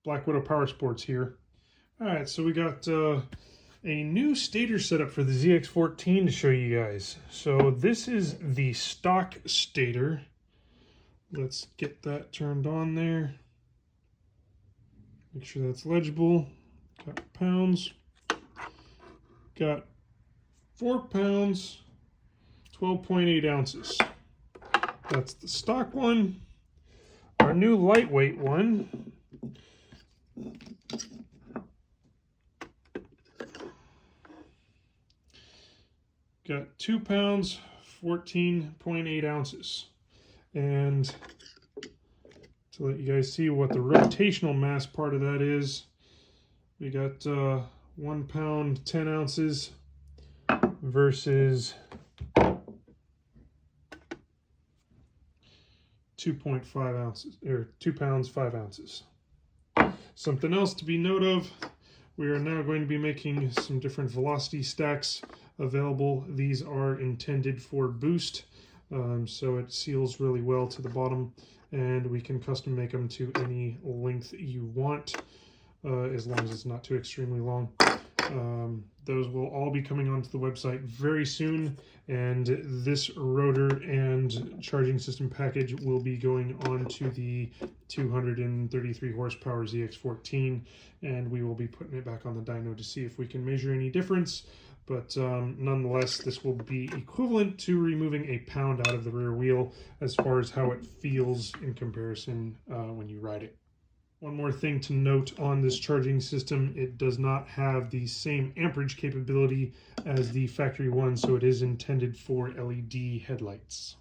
Black Widow Power Sports here. Alright, so we got a new stator setup for the ZX14 to show you guys. So this is the stock stator. Let's get that turned on there. Make sure that's legible. Got pounds. Got 4 pounds, 12.8 ounces. That's the stock one. Our new lightweight one. Got 2 pounds, 14.8 ounces. And to let you guys see what the rotational mass part of that is, we got 1 pound, 10 ounces versus 2.5 ounces, or 2 pounds, 5 ounces. Something else to be note of, we are now going to be making some different velocity stacks available. These are intended for boost, so it seals really well to the bottom, and we can custom make them to any length you want, as long as it's not too extremely long. Those will all be coming onto the website very soon, and this rotor and charging system package will be going on to the 233 horsepower ZX14, and we will be putting it back on the dyno to see if we can measure any difference. But nonetheless, this will be equivalent to removing a pound out of the rear wheel as far as how it feels in comparison when you ride it. One more thing to note on this charging system, it does not have the same amperage capability as the factory one, so it is intended for LED headlights.